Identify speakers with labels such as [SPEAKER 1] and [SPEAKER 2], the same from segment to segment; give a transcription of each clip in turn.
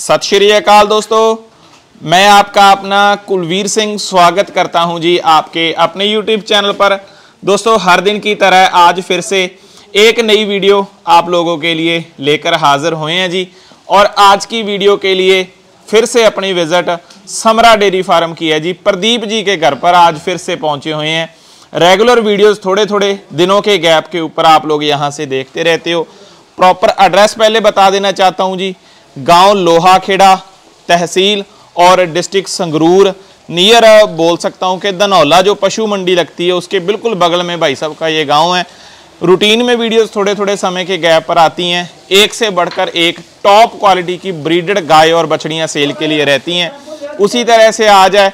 [SPEAKER 1] सत श्री अकाल दोस्तों, मैं आपका अपना कुलवीर सिंह स्वागत करता हूं जी आपके अपने YouTube चैनल पर। दोस्तों हर दिन की तरह आज फिर से एक नई वीडियो आप लोगों के लिए लेकर हाजिर हुए हैं जी। और आज की वीडियो के लिए फिर से अपनी विजिट समरा डेयरी फार्म की है जी। प्रदीप जी के घर पर आज फिर से पहुंचे हुए हैं। रेगुलर वीडियोस थोड़े थोड़े दिनों के गैप के ऊपर आप लोग यहां से देखते रहते हो। प्रॉपर एड्रेस पहले बता देना चाहता हूं जी। गांव लोहा खेड़ा, तहसील और डिस्ट्रिक्ट संगरूर, नियर बोल सकता हूं कि धनौला जो पशु मंडी लगती है उसके बिल्कुल बगल में भाई साहब का ये गांव है। रूटीन में वीडियोस थोड़े थोड़े समय के गैप पर आती हैं। एक से बढ़कर एक टॉप क्वालिटी की ब्रीडेड गाय और बछड़ियां सेल के लिए रहती हैं। उसी तरह से आज है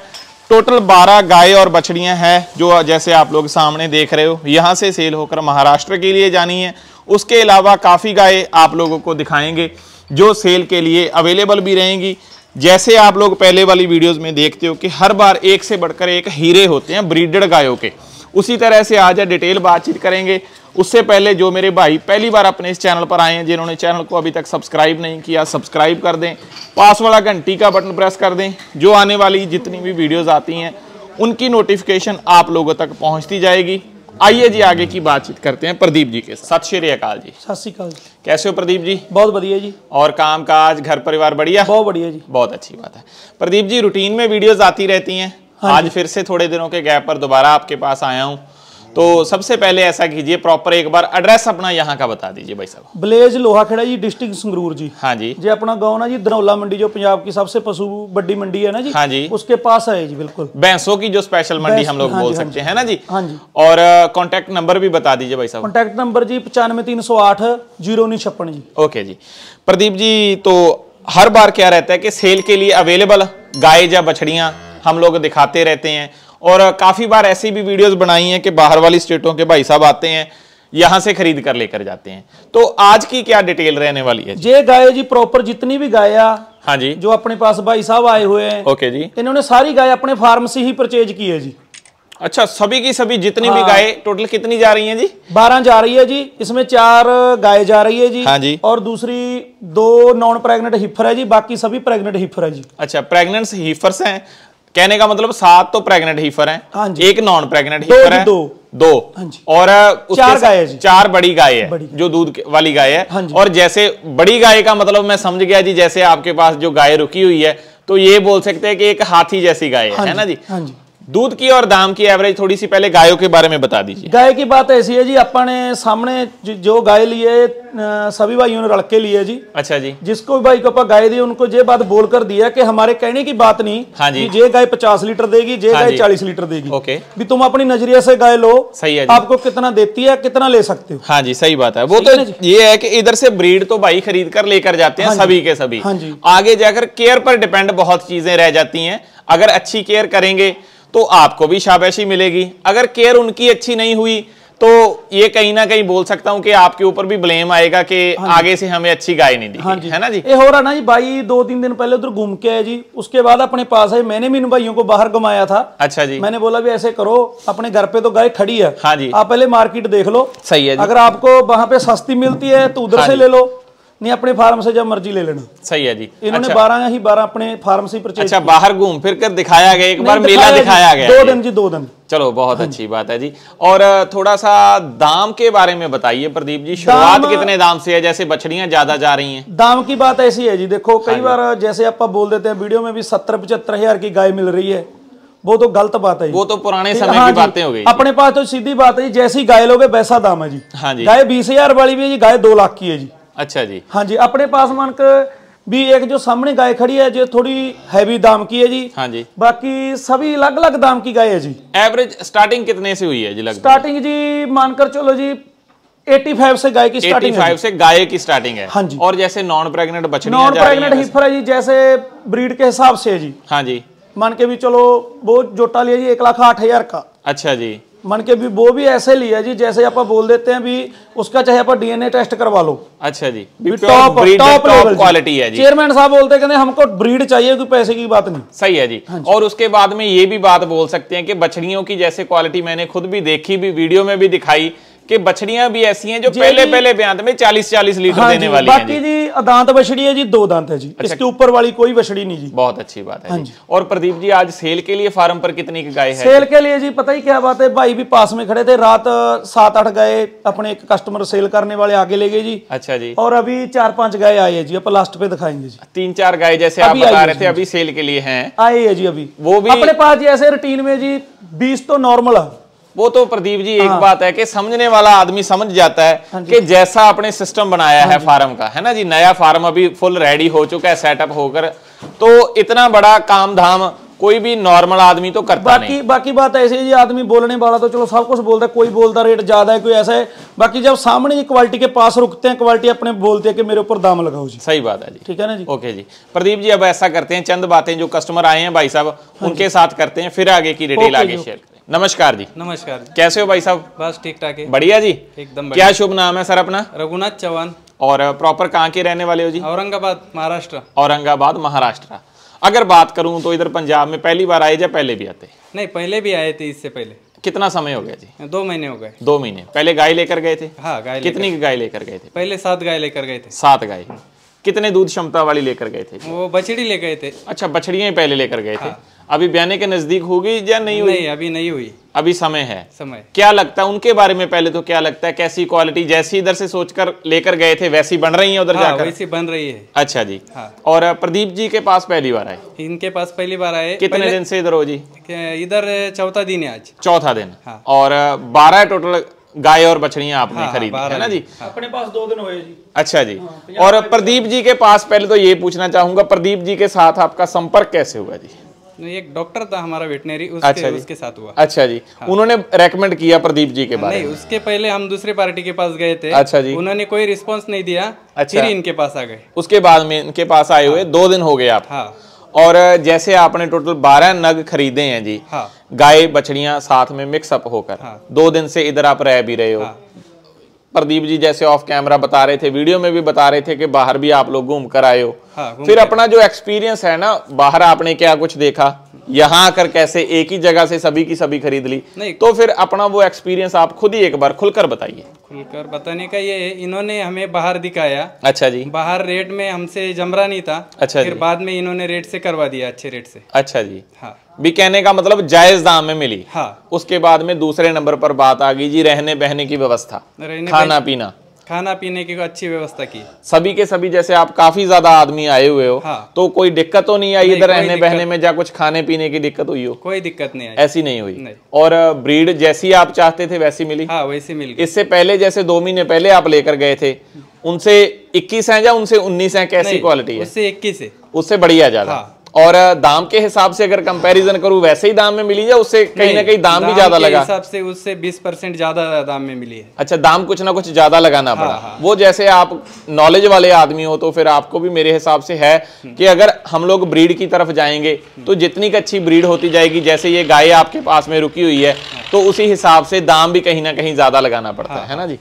[SPEAKER 1] टोटल 12 गाय और बछड़ियां हैं जो जैसे आप लोग सामने देख रहे हो यहाँ से सेल होकर महाराष्ट्र के लिए जानी है। उसके अलावा काफ़ी गाय आप लोगों को दिखाएंगे जो सेल के लिए अवेलेबल भी रहेंगी। जैसे आप लोग पहले वाली वीडियोस में देखते हो कि हर बार एक से बढ़कर एक हीरे होते हैं ब्रीडेड गायों के, उसी तरह से आज डिटेल बातचीत करेंगे। उससे पहले जो मेरे भाई पहली बार अपने इस चैनल पर आए हैं, जिन्होंने चैनल को अभी तक सब्सक्राइब नहीं किया, सब्सक्राइब कर दें, पास वाला घंटी का बटन प्रेस कर दें। जो आने वाली जितनी भी वीडियोज़ आती हैं उनकी नोटिफिकेशन आप लोगों तक पहुँचती जाएगी। आइए जी आगे की बातचीत करते हैं प्रदीप जी के साथ। सत श्री अकाल जी।
[SPEAKER 2] सत श्री अकाल।
[SPEAKER 1] कैसे हो प्रदीप जी?
[SPEAKER 2] बहुत बढ़िया जी।
[SPEAKER 1] और काम काज घर परिवार बढ़िया?
[SPEAKER 2] बहुत बढ़िया जी।
[SPEAKER 1] बहुत अच्छी बात है। प्रदीप जी रूटीन में वीडियोस आती रहती हैं। आज फिर से थोड़े दिनों के गैप पर दोबारा आपके पास आया हूं। तो सबसे पहले ऐसा कीजिए, प्रॉपर एक बार एड्रेस अपना यहाँ का बता दीजिए भाई साहब।
[SPEAKER 2] विलेज लोहा खेड़ा जी, डिस्ट्रिक्ट संगरूर जी।
[SPEAKER 1] हाँ जी।
[SPEAKER 2] जी अपना गाँव ना जी धनौला मंडी जो पंजाब की सबसे पशु बड़ी मंडी है ना जी।
[SPEAKER 1] हाँ जी।
[SPEAKER 2] उसके पास है जी, बिल्कुल
[SPEAKER 1] भैंसों की जो स्पेशल मंडी हम लोग बोल सकते हैं ना जी।
[SPEAKER 2] हाँ जी।
[SPEAKER 1] और कॉन्टेक्ट नंबर भी बता दीजिए भाई साहब।
[SPEAKER 2] कॉन्टेक्ट नंबर जी 95 308 0956 जी।
[SPEAKER 1] ओके जी। प्रदीप जी तो हर बार क्या रहता है कि सेल के लिए अवेलेबल गाय या बछड़ियां हम लोग दिखाते रहते हैं। और काफी बार ऐसी भी वीडियोस बनाई हैं कि बाहर वाली स्टेटों के भाई साहब आते हैं, यहां से खरीद कर लेकर जाते हैं। तो आज की क्या डिटेल रहने वाली है?
[SPEAKER 2] ये गाय जी प्रॉपर जितनी भी गाय
[SPEAKER 1] हाँ जी
[SPEAKER 2] जो अपने पास भाई साहब आए हुए हैं,
[SPEAKER 1] ओके जी,
[SPEAKER 2] इन्होंने सारी गाय अपने फार्म से ही परचेज की है जी।
[SPEAKER 1] अच्छा, सभी की सभी जितनी भी गाय टोटल कितनी जा रही हैं जी?
[SPEAKER 2] 12 जा रही है जी। इसमें 4 गाय जा रही है जी।
[SPEAKER 1] हाँ जी।
[SPEAKER 2] और दूसरी 2 नॉन प्रेग्नेंट हीफर है जी, बाकी सभी प्रेग्नेंट हीफर है जी।
[SPEAKER 1] अच्छा, प्रेग्नेंट हीफर्स हैं, कहने का मतलब 7 तो प्रेग्नेंट हीफर हैं।
[SPEAKER 2] हाँ जी।
[SPEAKER 1] एक नॉन प्रेग्नेंट हीफर है। दो।
[SPEAKER 2] हाँ जी।
[SPEAKER 1] और
[SPEAKER 2] 4 गाय है जी।
[SPEAKER 1] 4 बड़ी गाय है जो दूध वाली गाय है।
[SPEAKER 2] हाँ जी।
[SPEAKER 1] और जैसे बड़ी गाय का मतलब मैं समझ गया जी, जैसे आपके पास जो गाय रुकी हुई है तो ये बोल सकते हैं कि एक हाथी जैसी गाय है ना जी।
[SPEAKER 2] हाँ जी।
[SPEAKER 1] दूध की और दाम की एवरेज थोड़ी सी पहले गायों के बारे में बता दीजिए।
[SPEAKER 2] गाय की बात ऐसी है जी, अपने सामने जो गाय लिए सभी भाइयों ने रड़के लिए जी।
[SPEAKER 1] अच्छा जी।
[SPEAKER 2] जिसको भी भाई को अपन गाय दी उनको ये बात बोलकर दिया कि हमारे कहने की बात नहीं।
[SPEAKER 1] हाँ जी।
[SPEAKER 2] ये गाय 50 लीटर देगी, ये गाय 40 लीटर देगी।
[SPEAKER 1] ओके।
[SPEAKER 2] भी तुम अपनी नजरिए से गाय लो।
[SPEAKER 1] सही है जी।
[SPEAKER 2] आपको कितना देती है, कितना ले सकते हो।
[SPEAKER 1] हाँ जी, सही बात है। वो तो ये है कि इधर से ब्रीड तो भाई खरीद कर लेकर जाते हैं सभी के सभी।
[SPEAKER 2] हाँ जी।
[SPEAKER 1] आगे जाकर केयर पर डिपेंड बहुत चीजें रह जाती हैं। अगर अच्छी केयर करेंगे तो आपको भी शाबाशी मिलेगी। अगर केयर उनकी अच्छी नहीं हुई तो ये कहीं ना कहीं बोल सकता हूं कि आपके ऊपर भी ब्लेम आएगा कि आगे से हमें अच्छी गाय नहीं दी। हाँ है ना जी।
[SPEAKER 2] ये हो रहा ना जी, भाई 2-3 दिन पहले उधर घूम के आए जी। उसके बाद अपने पास है, मैंने भी इन भाइयों को बाहर घुमाया था।
[SPEAKER 1] अच्छा जी।
[SPEAKER 2] मैंने बोला भी ऐसे करो, अपने घर पे तो गाय खड़ी है।
[SPEAKER 1] हाँ जी।
[SPEAKER 2] आप पहले मार्केट देख लो।
[SPEAKER 1] सही है जी।
[SPEAKER 2] अगर आपको वहां पे सस्ती मिलती है तो उधर से ले लो, नहीं अपने फार्म से जब मर्जी ले लेना।
[SPEAKER 1] सही है जी।
[SPEAKER 2] इन्होंने 12 अपने फार्म से परचेज।
[SPEAKER 1] अच्छा, बाहर घूम फिर कर दिखाया गया, एक बार मेला दिखाया गया।
[SPEAKER 2] 2 दिन जी, 2 दिन।
[SPEAKER 1] चलो बहुत अच्छी बात है जी। और थोड़ा सा दाम के बारे में बताइए प्रदीप जी। शुरुआत कितने दाम से है? जैसे बछड़ियां ज्यादा जा रही हैं।
[SPEAKER 2] दाम की बात ऐसी है जी, देखो कई बार जैसे आप बोल देते हैं वीडियो में भी 70-75 हजार की गाय मिल रही है, वो तो गलत बात है।
[SPEAKER 1] वो तो पुराने समय की बातें हो गई।
[SPEAKER 2] अपने पास तो सीधी बात है, जैसी गाय लोगे वैसा दाम है जी।
[SPEAKER 1] हाँ जी।
[SPEAKER 2] गाय 20,000 वाली भी है जी, गाय 2 लाख की है जी।
[SPEAKER 1] अच्छा जी।
[SPEAKER 2] हाँ जी। अपने पास मानकर भी एक जो सामने गाय खड़ी है जो थोड़ी हैवी दाम की है जी।
[SPEAKER 1] हाँ जी।
[SPEAKER 2] बाकी सभी अलग अलग दाम की गाय है जी।
[SPEAKER 1] एवरेज स्टार्टिंग कितने से हुई है जी? लगभग
[SPEAKER 2] स्टार्टिंग जी मानकर चलो जी 85 से गाय की स्टार्टिंग है।
[SPEAKER 1] 85 से गाय की स्टार्टिंग है।
[SPEAKER 2] हाँ जी।
[SPEAKER 1] और जैसे नॉन प्रेग्नेंट बछड़ियां
[SPEAKER 2] नॉन प्रेग्नेंट हीफर है जी, जैसे ब्रीड के हिसाब से है जी।
[SPEAKER 1] हाँ जी।
[SPEAKER 2] मान के भी चलो वो जोटा लिया जी 1,08,000 का।
[SPEAKER 1] अच्छा जी।
[SPEAKER 2] मन के भी वो भी ऐसे लिया जी जैसे आप बोल देते हैं भी उसका चाहे आप डीएनए टेस्ट करवा लो।
[SPEAKER 1] अच्छा जी।
[SPEAKER 2] टॉप
[SPEAKER 1] क्वालिटी है जी।
[SPEAKER 2] चेयरमैन साहब बोलते कहते हमको ब्रीड चाहिए, कोई पैसे की बात नहीं।
[SPEAKER 1] सही है जी। और उसके बाद में ये भी बात बोल सकते हैं कि बछड़ियों की जैसे क्वालिटी मैंने खुद भी देखी भी, वीडियो में भी दिखाई कि बछड़ियां भी ऐसी हैं जो पहले ब्यांत में 40-40 लीटर देने वाली हैं।
[SPEAKER 2] बाकी जी दांत बछड़ी है जी, 2 दांत है जी। अच्छा। इसके ऊपर वाली कोई बछड़ी नहीं जी।
[SPEAKER 1] बहुत अच्छी बात है जी। और प्रदीप जी आज सेल के लिए फार्म पर कितनी की गाय है?
[SPEAKER 2] सेल के लिए जी पता ही क्या बात है, भाई भी पास में खड़े थे, रात 7-8 गाय अपने एक कस्टमर सेल करने वाले आगे ले गए जी।
[SPEAKER 1] अच्छा जी।
[SPEAKER 2] और अभी 4-5 गाय आई है जी, अपन लास्ट पे दिखाएंगे जी।
[SPEAKER 1] 3-4 गाय जैसे आप बता रहे थे अभी सेल के लिए हैं,
[SPEAKER 2] आई है जी। अभी
[SPEAKER 1] वो भी
[SPEAKER 2] अपने पास जी ऐसे रूटीन में जी 20 तो नॉर्मल है।
[SPEAKER 1] वो तो प्रदीप जी एक बात है कि समझने वाला आदमी समझ जाता है कि जैसा आपने सिस्टम बनाया है फार्म का, है ना जी। नया फार्म अभी फुल रेडी हो चुका है सेटअप होकर, तो इतना बड़ा काम धाम कोई भी नॉर्मल आदमी तो करता नहीं।
[SPEAKER 2] बाकी बात ऐसे जी, आदमी बोलने वाला तो चलो सब कुछ बोलता है, कोई बोलता रेट ज्यादा है, कोई ऐसा है। बाकी जब सामने जी क्वालिटी के पास रुकते हैं, क्वालिटी अपने बोलते हैं कि मेरे ऊपर दाम लगाओ जी।
[SPEAKER 1] सही बात है जी।
[SPEAKER 2] ठीक है ना जी।
[SPEAKER 1] ओके जी प्रदीप जी, अब ऐसा करते हैं चंद बातें जो कस्टमर आए हैं भाई साहब उनके साथ करते हैं, फिर आगे की डिटेल आगे शेयर करें। नमस्कार जी।
[SPEAKER 3] नमस्कार।
[SPEAKER 1] कैसे हो भाई साहब?
[SPEAKER 3] बस ठीक ठाक है।
[SPEAKER 1] बढ़िया जी,
[SPEAKER 3] एकदम।
[SPEAKER 1] क्या शुभ नाम है सर अपना?
[SPEAKER 3] रघुनाथ चौहान।
[SPEAKER 1] और प्रॉपर कहाँ के रहने वाले हो जी?
[SPEAKER 3] औरंगाबाद महाराष्ट्र।
[SPEAKER 1] औरंगाबाद महाराष्ट्र। अगर बात करूं तो इधर पंजाब में पहली बार आए या पहले भी आते?
[SPEAKER 3] नहीं, पहले भी आए थे। इससे पहले
[SPEAKER 1] कितना समय हो गया जी?
[SPEAKER 3] 2 महीने हो गए।
[SPEAKER 1] 2 महीने पहले गाय लेकर गए थे?
[SPEAKER 3] हाँ, गाय।
[SPEAKER 1] कितनी गाय लेकर गए थे?
[SPEAKER 3] पहले 7 गाय लेकर गए थे।
[SPEAKER 1] 7 गाय। कितने दूध क्षमता वाली लेकर गए थे?
[SPEAKER 3] वो बछड़ी ले गए थे।
[SPEAKER 1] अच्छा, बछड़ियां पहले लेकर गए थे। अभी ब्याने के नजदीक होगी या नहीं हुई?
[SPEAKER 3] नहीं, अभी नहीं हुई।
[SPEAKER 1] अभी समय है।
[SPEAKER 3] समय।
[SPEAKER 1] क्या लगता है उनके बारे में? पहले तो क्या लगता है, कैसी क्वालिटी जैसी इधर से सोचकर लेकर गए थे वैसी बन रही है उधर जाकर?
[SPEAKER 3] वैसी बन रही है।
[SPEAKER 1] अच्छा जी। और प्रदीप जी के पास पहली बार आए?
[SPEAKER 3] इनके पास पहली बार आए।
[SPEAKER 1] कितने दिन से इधर हो जी?
[SPEAKER 3] इधर चौथा दिन है आज।
[SPEAKER 1] चौथा दिन। और 12 टोटल गाय और बछड़ियां आपने खरीदी है ना जी?
[SPEAKER 2] अपने पास 2 दिन हुए जी।
[SPEAKER 1] अच्छा जी। और प्रदीप जी के पास पहले तो ये पूछना चाहूंगा, प्रदीप जी के साथ आपका संपर्क कैसे हुआ जी?
[SPEAKER 3] एक डॉक्टर था हमारा वेटनरी, उसके साथ हुआ।
[SPEAKER 1] अच्छा जी। उन्होंने रेकमेंड किया प्रदीप जी के बारे में?
[SPEAKER 3] नहीं, उसके पहले हम दूसरे पार्टी के पास गए थे।
[SPEAKER 1] अच्छा जी।
[SPEAKER 3] उन्होंने कोई रिस्पांस नहीं दिया।
[SPEAKER 1] अच्छा।
[SPEAKER 3] फिर इनके पास आ गए।
[SPEAKER 1] उसके बाद में इनके पास आए हुए 2 दिन हो गए आप?
[SPEAKER 3] हाँ।
[SPEAKER 1] और जैसे आपने टोटल 12 नग खरीदे हैं जी।
[SPEAKER 3] हाँ।
[SPEAKER 1] गाय बछड़ियां साथ में मिक्सअप होकर। 2 दिन से इधर आप रह भी रहे हो। प्रदीप जी जैसे ऑफ कैमरा बता रहे थे, वीडियो में भी बता रहे थे कि बाहर भी आप लोग घूम कर आए हो। फिर अपना जो एक्सपीरियंस है ना, बाहर आपने क्या कुछ देखा, यहाँ आकर कैसे एक ही जगह से सभी की सभी खरीद ली, तो फिर अपना वो एक्सपीरियंस आप खुद ही एक बार खुलकर बताइए। खुलकर
[SPEAKER 3] बताने का ये, इन्होंने हमें बाहर दिखाया।
[SPEAKER 1] अच्छा जी।
[SPEAKER 3] बाहर रेट में हमसे जमरा नहीं था।
[SPEAKER 1] अच्छा।
[SPEAKER 3] फिर बाद में इन्होंने रेट से करवा दिया, अच्छे रेट से।
[SPEAKER 1] अच्छा जी। हाँ। भी कहने का मतलब जायज दाम में मिली।
[SPEAKER 3] हाँ।
[SPEAKER 1] उसके बाद में दूसरे नंबर पर बात आ गई जी रहने बहने की व्यवस्था, खाना पीने की
[SPEAKER 3] अच्छी व्यवस्था की
[SPEAKER 1] सभी के सभी। जैसे आप काफी ज्यादा आदमी आए हुए हो। हाँ। तो कोई दिक्कत तो नहीं आई इधर रहने बहने में, या कुछ खाने पीने की दिक्कत हुई हो?
[SPEAKER 3] कोई दिक्कत नहीं आई।
[SPEAKER 1] ऐसी नहीं हुई। नहीं। और ब्रीड जैसी आप चाहते थे वैसी मिली?
[SPEAKER 3] हाँ, वैसी मिल गई।
[SPEAKER 1] इससे पहले जैसे 2 महीने पहले आप लेकर गए थे, उनसे 21 है या उनसे 19 है? कैसी क्वालिटी है?
[SPEAKER 3] उससे 21 है।
[SPEAKER 1] उससे बढ़िया ज्यादा। और दाम के हिसाब से अगर कंपैरिजन करूं वैसे ही दाम में मिली या उससे कहीं ना कहीं दाम भी ज्यादा लगा?
[SPEAKER 3] हिसाब से उससे 20% ज्यादा दाम में मिली है।
[SPEAKER 1] अच्छा, दाम कुछ ना कुछ ज्यादा लगाना पड़ा।
[SPEAKER 3] हाँ।
[SPEAKER 1] वो जैसे आप नॉलेज वाले आदमी हो तो फिर आपको भी मेरे हिसाब से है कि अगर हम लोग ब्रीड की तरफ जाएंगे तो जितनी अच्छी ब्रीड होती जाएगी, जैसे ये गाय आपके पास में रुकी हुई है, तो उसी हिसाब से दाम भी कहीं ना कहीं ज्यादा लगाना पड़ता है ना जी?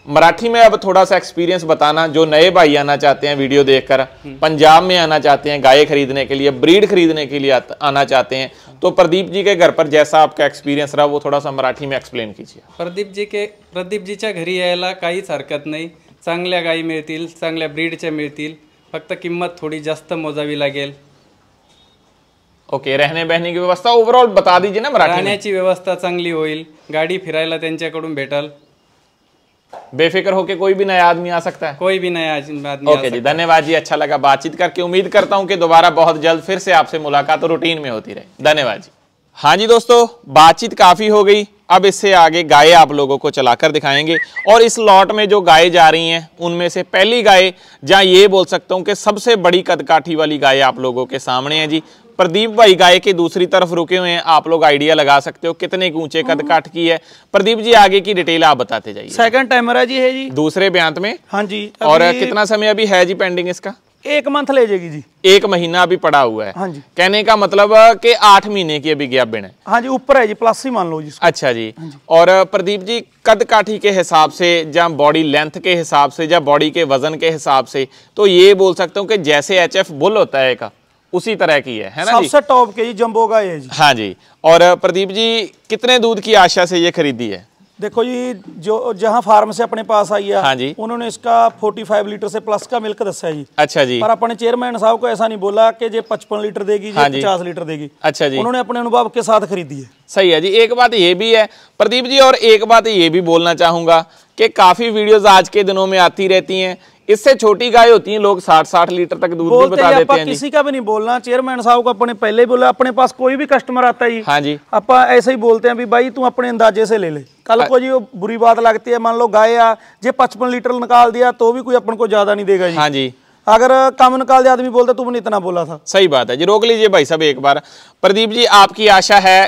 [SPEAKER 1] मराठी में अब थोड़ा सा एक्सपीरियंस बताना, जो नए भाई आना चाहते हैं वीडियो देखकर, पंजाब में आना चाहते हैं गाय खरीदने के लिए, ब्रीड खरीदने के लिए आना चाहते हैं, तो प्रदीप जी के घर पर जैसा आपका एक्सपिरियन्स रहा वो थोड़ा सा मराठी में एक्सप्लेन कीजिए।
[SPEAKER 3] प्रदीप जीच्या घरी यायला काहीच हरकत नाही। चांगल्या गायी मिळतील, चांगल्या ब्रीडच्या मिळतील, फक्त किंमत थोडी जास्त मोजावी लागेल।
[SPEAKER 1] ओके। रहने बहने की व्यवस्था ओवरऑल बता दीजिए ना मराठी में।
[SPEAKER 3] राहण्याची व्यवस्था चांगली होईल, गाडी फिरायला त्यांच्याकडून भेटल।
[SPEAKER 1] बेफिक्र होके कोई भी नया आदमी आ सकता है?
[SPEAKER 3] कोई भी नया आदमी।
[SPEAKER 1] ओके जी, धन्यवाद जी, अच्छा लगा बातचीत करके। उम्मीद करता हूं कि दोबारा बहुत जल्द फिर से आपसे मुलाकात रूटीन में होती रहे। धन्यवाद जी। हाँ जी दोस्तों, बातचीत काफी हो गई, अब इससे आगे गाय आप लोगों को चलाकर दिखाएंगे। और इस लॉट में जो गाय जा रही हैं उनमें से पहली गाय, जहाँ ये बोल सकता हूँ कि सबसे बड़ी कदकाठी वाली गाय आप लोगों के सामने है जी। प्रदीप भाई गाय के दूसरी तरफ रुके हुए हैं, आप लोग आइडिया लगा सकते हो कितने ऊंचे कद काठ की है। प्रदीप जी आगे की डिटेल आप बताते जाइए।
[SPEAKER 2] सेकंड टाइमर है जी
[SPEAKER 1] दूसरे ब्यांत में।
[SPEAKER 2] हाँ जी।
[SPEAKER 1] और कितना समय अभी है जी पेंडिंग इसका?
[SPEAKER 2] 1 मंथ ले जाएगी जी।
[SPEAKER 1] 1 महीना अभी पड़ा हुआ है।
[SPEAKER 2] हाँ जी।
[SPEAKER 1] कहने का मतलब कि 8 महीने की अभी गैप है।
[SPEAKER 2] हाँ जी, ऊपर है जी, प्लस ही मान लो जी।
[SPEAKER 1] अच्छा जी। और प्रदीप जी कद काठी के हिसाब से, या बॉडी लेंथ के हिसाब से, या बॉडी के वजन के हिसाब से, तो ये बोल सकता हूँ कि जैसे HF बुल होता है एक, उसी तरह की है ना जी?
[SPEAKER 2] सबसे टॉप के जी, जंबो गाय है जी।
[SPEAKER 1] हाँ जी। और प्रदीप जी कितने दूध की आशा से ये खरीदी है?
[SPEAKER 2] देखो जी, जो जहाँ फार्म से अपने पास आई है,
[SPEAKER 1] हाँ जी,
[SPEAKER 2] उन्होंने इसका 45 लीटर से प्लस का मिल्क दसा जी।
[SPEAKER 1] अच्छा जी।
[SPEAKER 2] पर अपने चेयरमैन साहब को ऐसा नहीं बोला कि ये 55 लीटर देगी,
[SPEAKER 1] हाँ
[SPEAKER 2] 50 लीटर देगी।
[SPEAKER 1] अच्छा जी,
[SPEAKER 2] उन्होंने अपने अनुभव के साथ खरीदी है।
[SPEAKER 1] सही है जी। एक बात ये भी है प्रदीप जी, और एक बात ये भी बोलना चाहूंगा कि काफी वीडियोस आज के दिनों में आती रहती हैं, इससे छोटी गाय होती हैं, लोग 60-60 लीटर तक दूध भी बता देते हैं जी।
[SPEAKER 2] किसी का भी नहीं बोलना, चेयरमैन साहब को अपने पहले ही बोला। अपने पास कोई भी कस्टमर आता है जी,
[SPEAKER 1] हाँ जी,
[SPEAKER 2] आप ऐसे ही बोलते हैं भी भाई तू अपने अंदाजे से ले ले। कल को जी वो बुरी बात लगती है, मान लो गाय आ जे 55 लीटर निकाल दिया तो भी कोई अपन को ज्यादा नहीं देगा जी।
[SPEAKER 1] हाँ जी,
[SPEAKER 2] अगर कम निकाल दिया आदमी बोलता तुमने इतना बोला था।
[SPEAKER 1] सही बात है जी। रोक लीजिए भाई साहब एक बार। प्रदीप जी, आपकी आशा है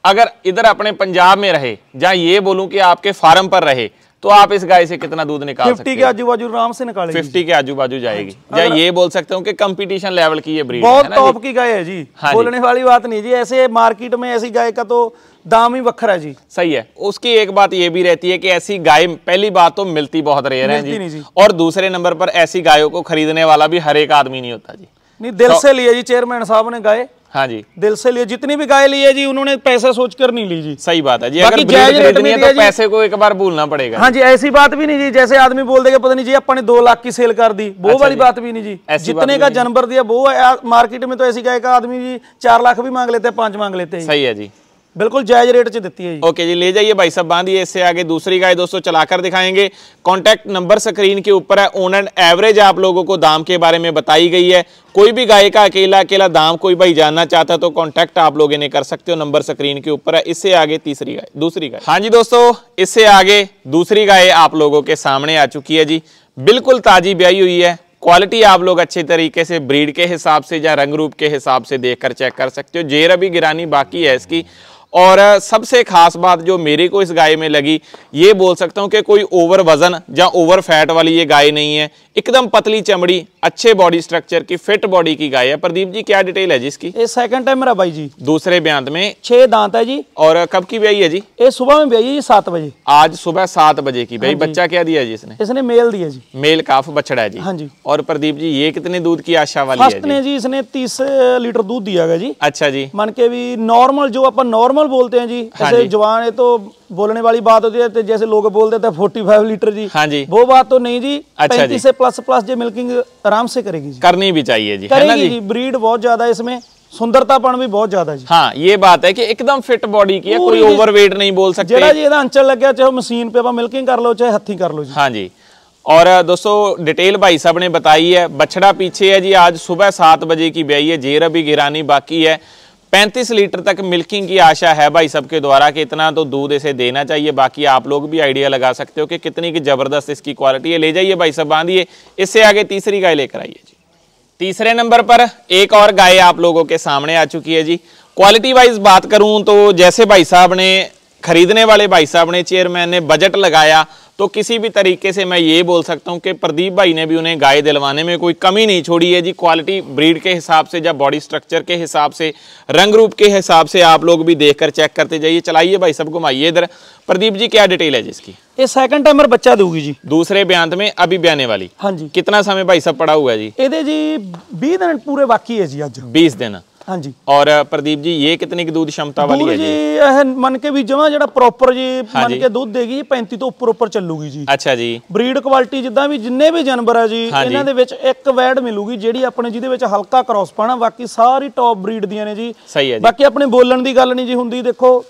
[SPEAKER 1] अगर इधर अपने पंजाब में रहे, जहाँ ये बोलूं कि आपके फार्म पर रहे, तो आप इस गाय से कितना दूध निकाल सकते हैं?
[SPEAKER 2] 50 के आजू बाजू आराम से निकालेगी।
[SPEAKER 1] 50 के आजू बाजू जाएगी। या ये बोल सकते हो कि कंपटीशन लेवल की ये ब्रीड
[SPEAKER 2] बहुत
[SPEAKER 1] है ना
[SPEAKER 2] टॉप की गाय है जी।
[SPEAKER 1] हाँ
[SPEAKER 2] बोलने वाली बात नहीं जी। ऐसे मार्केट में ऐसी गाय का तो दाम ही वखरा है जी।
[SPEAKER 1] सही है। उसकी एक बात ये भी रहती है कि ऐसी गाय पहली बात तो मिलती बहुत रेयर है जी, और दूसरे नंबर पर ऐसी गायों को खरीदने वाला भी हर एक आदमी नहीं होता जी।
[SPEAKER 2] नहीं, दिल से लिए जी चेयरमैन साहब ने गाय।
[SPEAKER 1] हाँ जी,
[SPEAKER 2] दिल से लिए। जितनी भी गाय ली है जी उन्होंने पैसे सोचकर नहीं ली जी।
[SPEAKER 1] सही बात है जी। अगर
[SPEAKER 2] जायज रेट
[SPEAKER 1] खरीदनी है तो पैसे को एक बार भूलना पड़ेगा।
[SPEAKER 2] हाँ जी, ऐसी बात भी नहीं जी जैसे आदमी बोल देगा पता नहीं जी अपन ने 2 लाख की सेल कर दी, वो वाली बात भी नहीं जी। जितने का जानवर दिया वो मार्केट में तो ऐसी गाय का आदमी जी 4 लाख भी मांग लेते हैं, 5 मांग लेते हैं।
[SPEAKER 1] सही है जी,
[SPEAKER 2] बिल्कुल जायज रेट से देती है जी।
[SPEAKER 1] ओके जी, ले जाइए भाई साहब, बांधिए। इससे आगे दूसरी गाय दोस्तों चलाकर दिखाएंगे। कॉन्टैक्ट नंबर स्क्रीन के ऊपर है। ऑन एंड एवरेज आप लोगों को दाम के बारे में बताई गई है। कोई भी गाय का अकेला दाम कोई भाई जानना चाहता है तो कॉन्टैक्ट आप लोग इन्हें कर सकते हो, नंबर स्क्रीन के ऊपर है। इससे आगे दूसरी गाय। हाँ जी दोस्तों, इससे आगे दूसरी गाय आप लोगों के सामने आ चुकी है जी। बिल्कुल ताजी ब्याई हुई है। क्वालिटी आप लोग अच्छे तरीके से ब्रीड के हिसाब से या रंग रूप के हिसाब से देखकर चेक कर सकते हो। जेर अभी गिरानी बाकी है इसकी। और सबसे खास बात जो मेरे को इस गाय में लगी, ये बोल सकता हूं कि कोई ओवर वजन या ओवर फैट वाली ये गाय नहीं है। एकदम पतली चमड़ी, अच्छे बॉडी स्ट्रक्चर की, फिट बॉडी की गाय है। प्रदीप जी, क्या डिटेल है जी इसकी?
[SPEAKER 2] ये सेकंड टाइम मेरा भाई जी।
[SPEAKER 1] दूसरे ब्यांत में
[SPEAKER 2] 6 दांत है जी।
[SPEAKER 1] और कब की ब्याई है जी?
[SPEAKER 2] ये सुबह में ब्याई है 7 बजे।
[SPEAKER 1] आज सुबह 7 बजे की ब्याई। बच्चा क्या दिया जी इसने?
[SPEAKER 2] इसने मेल दिया जी।
[SPEAKER 1] मेल काफ बछड़ा है जी।
[SPEAKER 2] हाँ जी।
[SPEAKER 1] और प्रदीप जी, ये कितने दूध की आशा वाली है
[SPEAKER 2] फर्स्ट ने जी इसने 30 लीटर दूध दिया गया जी।
[SPEAKER 1] अच्छा जी।
[SPEAKER 2] मन के भी नॉर्मल जो अपन नॉर्मल बोलते हैं जी, ऐसे जवान है तो बोलने वाली बात होती है तो जैसे लोग बोल देते हैं 45 लीटर जी।
[SPEAKER 1] हाँ जी,
[SPEAKER 2] वो बात तो नहीं जी।
[SPEAKER 1] अच्छा
[SPEAKER 2] 35 से प्लस जो मिल्किंग आराम से करेगी जी।
[SPEAKER 1] करनी भी चाहिए जी,
[SPEAKER 2] है ना जी। ब्रीड बहुत ज्यादा है इसमें, सुंदरतापन भी बहुत ज्यादा जी।
[SPEAKER 1] हाँ, ये बात है कि एकदम फिट बॉडी की है, कोई ओवरवेट नहीं बोल सकते।
[SPEAKER 2] जेड़ा जी अंचल लग गया, चाहे मशीन पे आप मिल्किंग कर लो चाहे हथी कर लो जी।
[SPEAKER 1] हाँ जी। और दोस्तों डिटेल भाई साहब ने बताई है। बछड़ा पीछे है जी। आज सुबह 7 बजे की ब्याई है। जेर अभी गिरानी बाकी है। 35 लीटर तक मिल्किंग की आशा है भाई सबके द्वारा कि इतना तो दूध इसे देना चाहिए। बाकी आप लोग भी आइडिया लगा सकते हो कि कितनी की जबरदस्त इसकी क्वालिटी है। ले जाइए भाई सब, बांधिए। इससे आगे तीसरी गाय लेकर आइए जी। तीसरे नंबर पर एक और गाय आप लोगों के सामने आ चुकी है जी। क्वालिटी वाइज बात करूं तो जैसे भाई साहब ने, खरीदने वाले भाई साहब ने, चेयरमैन ने बजट लगाया तो किसी भी तरीके से मैं ये बोल सकता हूं कि प्रदीप भाई ने भी उन्हें गाय दिलवाने में कोई कमी नहीं छोड़ी है जी। क्वालिटी ब्रीड के हिसाब से या बॉडी स्ट्रक्चर के हिसाब से, रंग रूप के हिसाब से आप लोग भी देखकर चेक करते जाइए। चलाइए भाई सब, घुमाइए इधर। प्रदीप जी, क्या डिटेल है जिसकी?
[SPEAKER 2] ये सेकंड टाइमर बच्चा दूंगी जी।
[SPEAKER 1] दूसरे ब्यांत में अभी ब्याने वाली।
[SPEAKER 2] हाँ जी।
[SPEAKER 1] कितना समय भाई सब पड़ा हुआ है जी?
[SPEAKER 2] ये जी 20 दिन पूरे बाकी है जी। आज
[SPEAKER 1] 20 दिन।
[SPEAKER 2] हाँ जी।
[SPEAKER 1] और प्रदीप जी, ये कितनी की दूध क्षमता वाली है
[SPEAKER 2] जी? मन के भी जमा जरा प्रॉपर जी मन के दूध देगी 35 तो ऊपर ਚੱਲੂਗੀ ਜੀ।
[SPEAKER 1] अच्छा जी।
[SPEAKER 2] ब्रीड क्वालिटी जिद्दां भी जिन्ने भी जानवर है जी, ਇਹਨਾਂ ਦੇ ਵਿੱਚ ਇੱਕ ਵੈਡ ਮਿਲੂਗੀ ਜਿਹੜੀ ਆਪਣੇ ਜਿਹਦੇ ਵਿੱਚ ਹਲਕਾ ਕ੍ਰਾਸ ਪਾਣਾ, ਬਾਕੀ ਸਾਰੀ ਟੌਪ ਬਰੀਡ ਦੀਆਂ ਨੇ ਜੀ।
[SPEAKER 1] ਸਹੀ ਹੈ ਜੀ।
[SPEAKER 2] ਬਾਕੀ ਆਪਣੇ ਬੋਲਣ ਦੀ ਗੱਲ ਨਹੀਂ ਜੀ ਹੁੰਦੀ। ਦੇਖੋ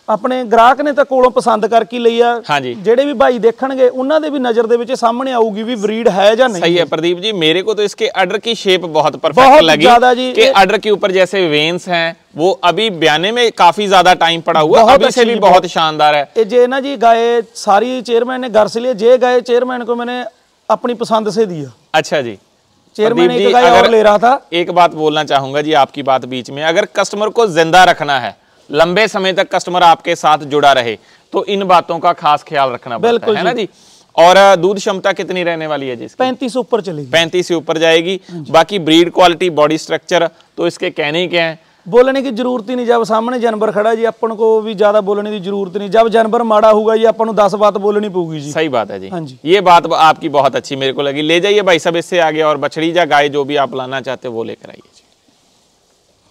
[SPEAKER 2] अपने ग्राहक ने तो कोलों पसंद करके ਲਈ ਆ।
[SPEAKER 1] हाँ जी।
[SPEAKER 2] ਜਿਹੜੇ भी भाई देखणगे ਉਹਨਾਂ ਦੇ भी नजर ਦੇ ਵਿੱਚ सामने आऊगी भी ब्रीड है या नहीं।
[SPEAKER 1] सही है प्रदीप जी। मेरे को तो इसके अडर की शेप बहुत परफेक्ट लगी कि अडर के ऊपर जैसे वेन्स हैं वो अभी ब्याने में काफी ज्यादा टाइम पड़ा हुआ है, अभी से भी बहुत शानदार है।
[SPEAKER 2] जे ना जी गाय सारी चेयरमैन ने घर से लिए, जे गाय चेयरमैन को मैंने अपनी पसंद से दिया।
[SPEAKER 1] अच्छा जी।
[SPEAKER 2] चेयरमैन एक गाय और ले रहा था।
[SPEAKER 1] एक बात बोलना चाहूंगा जी, आपकी बात बीच में, अगर कस्टमर को जिंदा रखना है, लंबे समय तक कस्टमर आपके साथ जुड़ा रहे, तो इन बातों का खास ख्याल रखना पड़ता है ना जी। और दूध क्षमता कितनी रहने वाली है जी?
[SPEAKER 2] 35 ऊपर चलेगी।
[SPEAKER 1] 35 से ऊपर जाएगी। बाकी ब्रीड क्वालिटी, बॉडी स्ट्रक्चर तो इसके कहने ही क्या है,
[SPEAKER 2] बोलने की जरूरत ही नहीं। जब सामने जानवर खड़ा जी, अपन को भी ज्यादा बोलने की जरूरत नहीं। जब जानवर माड़ा होगा जी, अपन को 10 बात बोलनी पड़ेगी जी।
[SPEAKER 1] सही बात है जी।
[SPEAKER 2] हाँ जी।
[SPEAKER 1] ये बात आपकी बहुत अच्छी मेरे को लगी। ले जाइए भाई सब इससे आगे, और बछड़ी या गाय जो भी आप लाना चाहते हो वो लेकर आइए।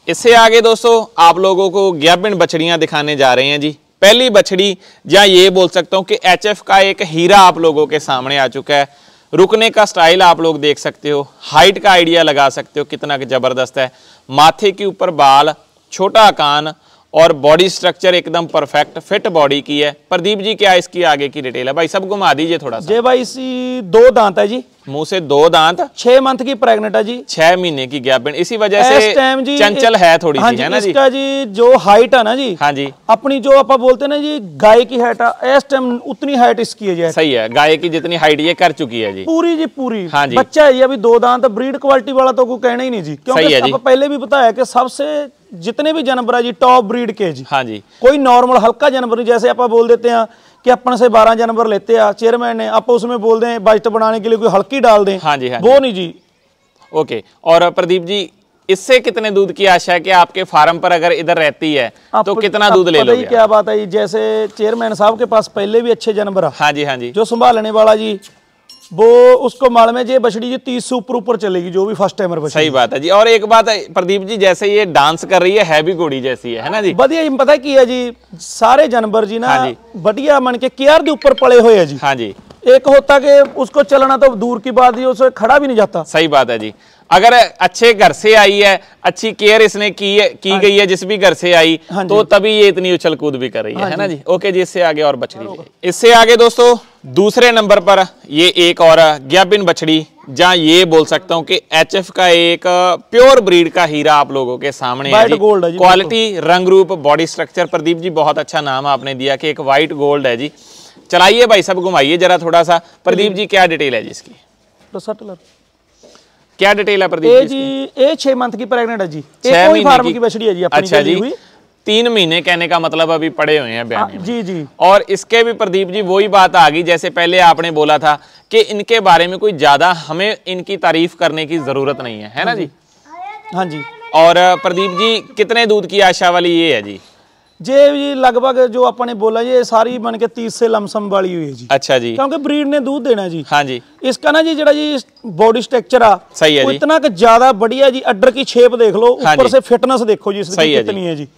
[SPEAKER 1] इससे आगे दोस्तों आप लोगों को ग्याबिन बछड़ियां दिखाने जा रहे हैं जी। पहली बछड़ी या ये बोल सकता हूं कि एचएफ का एक हीरा आप लोगों के सामने आ चुका है। रुकने का स्टाइल आप लोग देख सकते हो, हाइट का आइडिया लगा सकते हो कितना जबरदस्त है। माथे के ऊपर बाल, छोटा कान और बॉडी स्ट्रक्चर एकदम परफेक्ट फिट बॉडी की है। प्रदीप जी क्या इसकी आगे की डिटेल है भाई, सब घुमा दीजिए थोड़ा सा।
[SPEAKER 2] जी भाई इसी 2 दांत है जी,
[SPEAKER 1] मुंह से 2 दांत,
[SPEAKER 2] 6 मंथ की प्रेग्नेंट है जी,
[SPEAKER 1] 6 महीने की गैप, इसी वजह से चंचल है थोड़ी सी, है ना जी।
[SPEAKER 2] इसका जी जो हाइट है ना जी,
[SPEAKER 1] हाँ जी,
[SPEAKER 2] अपनी जो आप बोलते हैं ना जी गाय की हाइट है, इस टाइम उतनी हाइट इसकी है जी।
[SPEAKER 1] सही है, गाय की जितनी हाइट ये कर चुकी है जी,
[SPEAKER 2] पूरी जी पूरी।
[SPEAKER 1] हाँ जी।
[SPEAKER 2] बच्चा है ये अभी 2 दांत, ब्रीड क्वालिटी वाला तो कोई कहना ही नहीं जी, क्योंकि आपको पहले भी बताया कि सबसे जितने भी जानवर है जी टॉप ब्रीड के जी।
[SPEAKER 1] हाँ जी,
[SPEAKER 2] कोई नॉर्मल हल्का जानवर नहीं, जैसे आप बोल देते हैं कि अपन से 12 जानवर लेते हैं चेयरमैन ने, आप उसमें बोल दें बजट बनाने के लिए कोई हल्की डाल दें।
[SPEAKER 1] हाँ जी, हाँ
[SPEAKER 2] वो नहीं जी।
[SPEAKER 1] ओके, और प्रदीप जी इससे कितने दूध की आशा है कि आपके फार्म पर अगर इधर रहती है तो कितना दूध ले लोगे?
[SPEAKER 2] क्या बात है जी, जैसे चेयरमैन साहब के पास पहले भी अच्छे जानवर है।
[SPEAKER 1] हाँ जी, हाँ जी,
[SPEAKER 2] जो संभालने वाला जी वो उसको माल में जी बछड़ी जी 30 से ऊपर चलेगी, जो भी फर्स्ट टाइमर बछड़ी।
[SPEAKER 1] सही बात है जी। और एक बात है प्रदीप जी, जैसे ये डांस कर रही है हैवी घोड़ी जैसी है ना जी।
[SPEAKER 2] बढ़िया जी, पता की है जी सारे जानवर जी ना
[SPEAKER 1] हाँ
[SPEAKER 2] बढ़िया मन के केयर के ऊपर पड़े हुए है जी।
[SPEAKER 1] हाँ जी,
[SPEAKER 2] एक होता कि उसको चलना तो दूर की बात ही, उसे खड़ा भी नहीं जाता।
[SPEAKER 1] सही बात है जी। अगर अच्छे घर से आई है, अच्छी केयर इसने की गई है जिस भी घर से आई, तो तभी ये इतनी उछल कूद भी कर रही है ना जी। ओके जी, इससे आगे और बछड़ी, इससे आगे दोस्तों दूसरे नंबर पर ये एक और गैबिन बछड़ी, जहां ये बोल सकता हूं कि एचएफ का एक प्योर ब्रीड का हीरा आप लोगों के सामने है जी। क्वालिटी, रंग रूप, बॉडी स्ट्रक्चर, प्रदीप जी बहुत अच्छा नाम आपने दिया कि एक व्हाइट गोल्ड है जी। चलाइए भाई, सब घुमाइए जरा थोड़ा सा। प्रदीप जी क्या डिटेल है जी इसकी, क्या डिटेल है प्रदीप जी?
[SPEAKER 2] ये 6 मंथ की प्रेग्नेंट है जी, 6 महीने की बछड़ी है जी अपनी।
[SPEAKER 1] अच्छा जी, 3 महीने कहने का मतलब अभी पड़े हुए हैं बयान में।
[SPEAKER 2] जी जी।
[SPEAKER 1] और इसके भी प्रदीप जी वही बात आ गई, जैसे पहले आपने बोला था कि इनके बारे में कोई ज्यादा हमें इनकी तारीफ करने की जरूरत नहीं है ना जी।
[SPEAKER 2] हाँ जी।
[SPEAKER 1] और प्रदीप जी कितने दूध की आशा वाली ये है जी?
[SPEAKER 2] जी लगभग जो अपने बोला ये सारी बन के 30 से लमसम वाली हुई है जी।
[SPEAKER 1] अच्छा जी,
[SPEAKER 2] क्योंकि ब्रीड ने दूध देना जी।
[SPEAKER 1] हाँ जी।
[SPEAKER 2] इसका ना जी जरा जी बॉडी स्ट्रक्चर आ
[SPEAKER 1] सही है जी,
[SPEAKER 2] इतना कि ज्यादा बढ़िया जी। अड्डर की शेप देख लो, ऊपर से फिटनेस देखो जी इसकी कितनी है जी।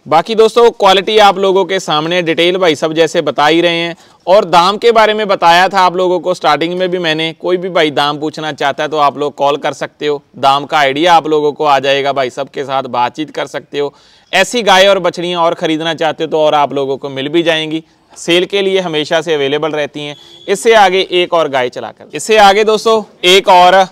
[SPEAKER 1] बाकी दोस्तों क्वालिटी आप लोगों के सामने, डिटेल भाई सब जैसे बता ही रहे हैं। और दाम के बारे में बताया था आप लोगों को स्टार्टिंग में भी मैंने, कोई भी भाई दाम पूछना चाहता है तो आप लोग कॉल कर सकते हो, दाम का आइडिया आप लोगों को आ जाएगा, भाई सब के साथ बातचीत कर सकते हो। ऐसी गाय और बछड़ियाँ और ख़रीदना चाहते हो तो और आप लोगों को मिल भी जाएंगी, सेल के लिए हमेशा से अवेलेबल रहती हैं। इससे आगे एक और गाय चलाकर, इससे आगे दोस्तों एक और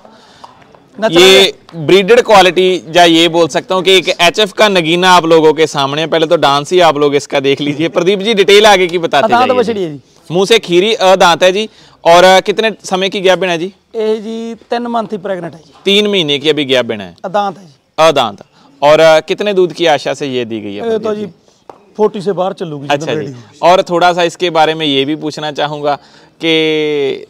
[SPEAKER 1] ये ब्रीडेड क्वालिटी, या ये बोल सकता हूँ कि एक एचएफ का नगीना आप लोगों के सामने। पहले तो डांस ही आप लोग इसका देख लीजिए। प्रदीप जी डिटेल आगे की बताते जाइए। मुंह से खीरी दांत है जी। और कितने समय की गैप है जी?
[SPEAKER 2] ये जी 3 मंथ ही प्रेग्नेंट है जी,
[SPEAKER 1] 3 महीने की अभी गैप है।
[SPEAKER 2] दांत है जी,
[SPEAKER 1] अदांत। और कितने दूध की आशा से ये दी गई है?
[SPEAKER 2] तो जी 40 से बाहर चलूगी।
[SPEAKER 1] अच्छा जी। और थोड़ा सा इसके बारे में ये भी पूछना चाहूंगा कि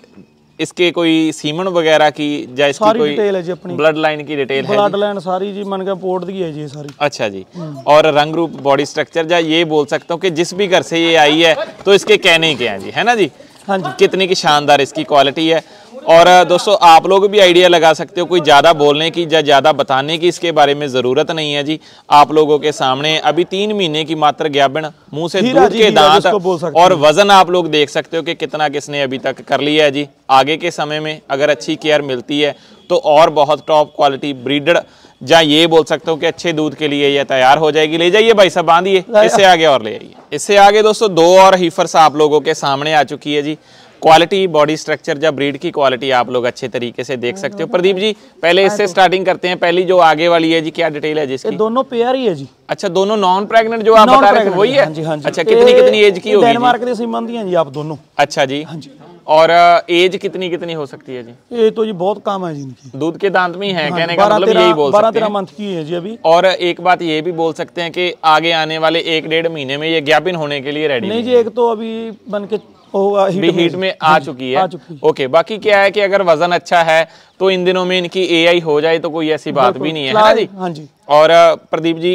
[SPEAKER 1] इसके कोई सीमन वगैरह की या इसकी कोई
[SPEAKER 2] डिटेल है जी अपनी,
[SPEAKER 1] ब्लड लाइन की डिटेल है?
[SPEAKER 2] ब्लड लाइन सारी जी मन का पोर्ट दी है जी सारी।
[SPEAKER 1] अच्छा जी। और रंग रूप, बॉडी स्ट्रक्चर, या ये बोल सकता हूँ कि जिस भी घर से ये आई है तो इसके कहने के हैं जी, है ना जी।
[SPEAKER 2] हाँ जी।
[SPEAKER 1] कितनी की शानदार इसकी क्वालिटी है। और दोस्तों आप लोग भी आइडिया लगा सकते हो, कोई ज़्यादा बोलने की या ज़्यादा बताने की इसके बारे में ज़रूरत नहीं है जी। आप लोगों के सामने अभी 3 महीने की मात्र ग्याबन, मुंह से दूध के दांत, और वजन आप लोग देख सकते हो कि कितना किसने अभी तक कर लिया है जी। आगे के समय में अगर अच्छी केयर मिलती है तो और बहुत टॉप क्वालिटी ब्रीडर, या ये बोल सकता हूँ कि अच्छे दूध के लिए ये तैयार हो जाएगी। ले जाइए भाई सब, बांधिए, इससे आगे और ले आइए। इससे आगे दोस्तों 2 और हीफर्स आप लोगों के सामने आ चुकी है जी। क्वालिटी, बॉडी स्ट्रक्चर या ब्रीड की क्वालिटी आप लोग अच्छे तरीके से देख सकते हो। प्रदीप जी पहले इससे स्टार्टिंग करते हैं। पहली जो आगे वाली है जी, क्या डिटेल है जिसकी?
[SPEAKER 2] दोनों पेयर ही है जी।
[SPEAKER 1] अच्छा, दोनों नॉन प्रेग्नेंट जो आप बता रहे थे वही है?
[SPEAKER 2] हाँ जी, हाँ जी।
[SPEAKER 1] अच्छा, कितनी एज की होगी?
[SPEAKER 2] डेनमार्क के संबंधी हैं जी आप दोनों।
[SPEAKER 1] अच्छा जी, हाँ जी। और एज कितनी हो सकती है जी?
[SPEAKER 2] ये तो जी बहुत कम है जी इनकी,
[SPEAKER 1] दूध के दांत में ही है, कहने का मतलब यही बोल सकते हैं।
[SPEAKER 2] 12-13 मंथ की है जी अभी।
[SPEAKER 1] और एक बात ये भी बोल सकते हैं कि आगे आने वाले 1-1.5 महीने में ये गैपिन होने के लिए रेडी
[SPEAKER 2] नहीं जी। एक तो अभी बन के
[SPEAKER 1] हीट में आ चुकी है। ओके, बाकी क्या है कि अगर वजन अच्छा है तो इन दिनों में इनकी एआई हो जाए तो कोई ऐसी बात भी नहीं है ना जी।
[SPEAKER 2] हाँ जी।
[SPEAKER 1] और प्रदीप जी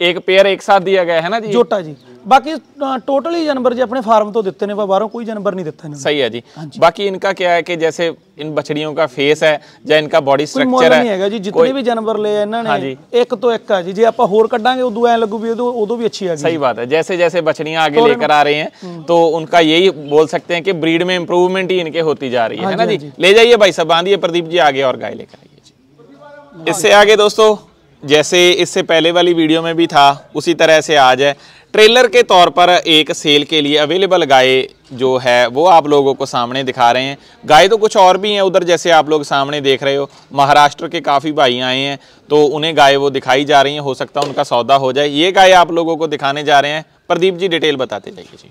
[SPEAKER 1] एक पेयर एक साथ दिया गया है ना जी?
[SPEAKER 2] जोटा जी। बाकी टोटल ही जानवर जी अपने फार्म तो दिते ने, बाहरों कोई जानवर नहीं दिता इन्होंने।
[SPEAKER 1] सही है जी। बाकी इनका क्या है कि जैसे इन बछड़ियों का फेस है या इनका बॉडी स्ट्रक्चर
[SPEAKER 2] नहीं है जी, जितने भी जानवर ले इन्होंने एक तो एक है जी, जे आप होर कड्डांगे उदों ऐ लगू भी उदों भी अच्छी है।
[SPEAKER 1] सही बात है। जैसे जैसे बछड़ियां आगे लेकर आ रहे हैं तो उनका यही बोल सकते हैं कि ब्रीड में इंप्रूवमेंट ही इनके होती जा रही है ना जी। ले जाइए भाई साहब, बांधिए प्रदीप जी आगे और गाय लेकर आइए जी। इससे आगे दोस्तों, जैसे इससे पहले वाली वीडियो में भी था उसी तरह से आज है, ट्रेलर के तौर पर एक सेल के लिए अवेलेबल गाय जो है वो आप लोगों को सामने दिखा रहे हैं। गाय तो कुछ और भी हैं उधर, जैसे आप लोग सामने देख रहे हो, महाराष्ट्र के काफ़ी भाई आए हैं तो उन्हें गाय वो दिखाई जा रही हैं, हो सकता है उनका सौदा हो जाए। ये गाय आप लोगों को दिखाने जा रहे हैं। प्रदीप जी डिटेल बताते जाइए जी।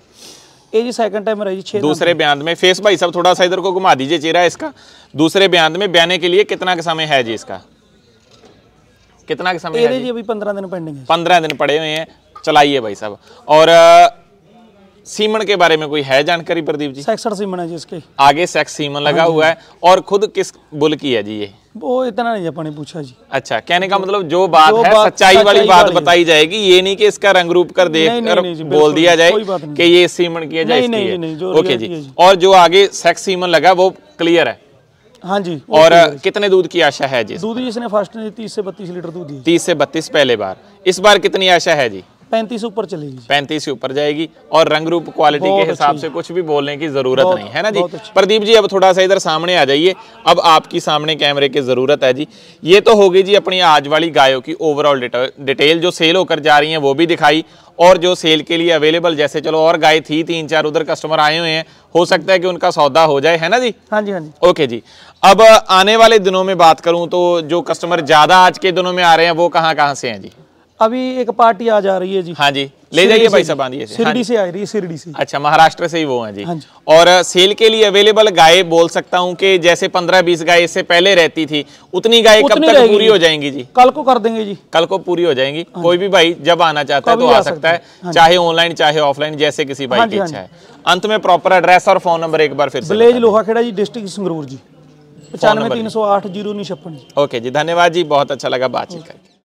[SPEAKER 2] ये जी सेकंड टाइम रही जी,
[SPEAKER 1] दूसरे बयान में फेस भाई साहब थोड़ा सा इधर को घुमा दीजिए चेहरा इसका। दूसरे बयान में ब्याने के लिए कितना का समय है जी इसका, कितना का समय है जी?
[SPEAKER 2] अभी 15 दिन पेंडिंग है।
[SPEAKER 1] 15 दिन पड़े हुए हैं। चलाइए भाई साहब। और सीमन के बारे में कोई है जानकारी प्रदीप जी?
[SPEAKER 2] सेक्सर सीमन है जी इसके,
[SPEAKER 1] आगे सेक्स सीमन लगा हुआ है। और खुद किस बुल की है जी ये?
[SPEAKER 2] वो इतना नहीं अपने पूछा जी।
[SPEAKER 1] अच्छा, कहने का मतलब जो बात है सच्चाई वाली बात बताई जाएगी, ये नहीं कि इसका रंग रूप कर देख कर बोल दिया जाए कि ये सीमन की है या इसकी है। ओके जी। और जो आगे सेक्स सीमन लगा वो क्लियर है?
[SPEAKER 2] हाँ जी।
[SPEAKER 1] और कितने दूध की आशा है जी?
[SPEAKER 2] दूध इसने फर्स्ट 30 से 32 लीटर दूध दिया।
[SPEAKER 1] 30 से 32 पहले बार। इस बार कितनी आशा है जी?
[SPEAKER 2] 35 ऊपर चलेगी।
[SPEAKER 1] 35 से ऊपर जाएगी। और रंग रूप क्वालिटी के हिसाब से कुछ भी बोलने की जरूरत नहीं है ना जी। प्रदीप जी अब थोड़ा सा इधर सामने आ जाइए, अब आपकी सामने कैमरे की जरूरत है जी। ये तो हो गई जी अपनी आज वाली गायों की ओवरऑल डिटेल, जो सेल होकर जा रही हैं वो भी दिखाई, और जो सेल के लिए अवेलेबल, जैसे चलो और गाय थी 3-4 उधर कस्टमर आए हुए हैं, हो सकता है कि उनका सौदा हो जाए, है ना जी?
[SPEAKER 2] हाँ जी, हाँ जी।
[SPEAKER 1] ओके जी। अब आने वाले दिनों में बात करूं तो जो कस्टमर ज्यादा आज के दिनों में आ रहे हैं वो कहाँ से हैं जी?
[SPEAKER 2] अभी एक पार्टी आ जा रही है जी।
[SPEAKER 1] हाँ जी, ले जाइए भाई साहब, बांधिए।
[SPEAKER 2] शिरडी से आ रही है, शिरडी से।
[SPEAKER 1] अच्छा, महाराष्ट्र से ही वो हैं जी।
[SPEAKER 2] हाँ जी।
[SPEAKER 1] और सेल के लिए अवेलेबल गाय बोल सकता हूँ कि जैसे 15-20 गाय इससे पहले रहती थी, उतनी गाय कब तक पूरी हो जाएंगी जी?
[SPEAKER 2] कल को कर देंगे जी।
[SPEAKER 1] कल को पूरी हो जाएंगी। कोई भी भाई जब आना चाहता है तो आ सकता है, चाहे ऑनलाइन चाहे ऑफलाइन, जैसे किसी भाई की इच्छा है। अंत में प्रॉपर एड्रेस और फोन नंबर एक बार फिर से।
[SPEAKER 2] विलेज लोहाखेड़ा जी, डिस्ट्रिक्ट संगरूर जी, 95 308 0956।
[SPEAKER 1] ओके जी, धन्यवाद जी, बहुत अच्छा लगा बातचीत करके।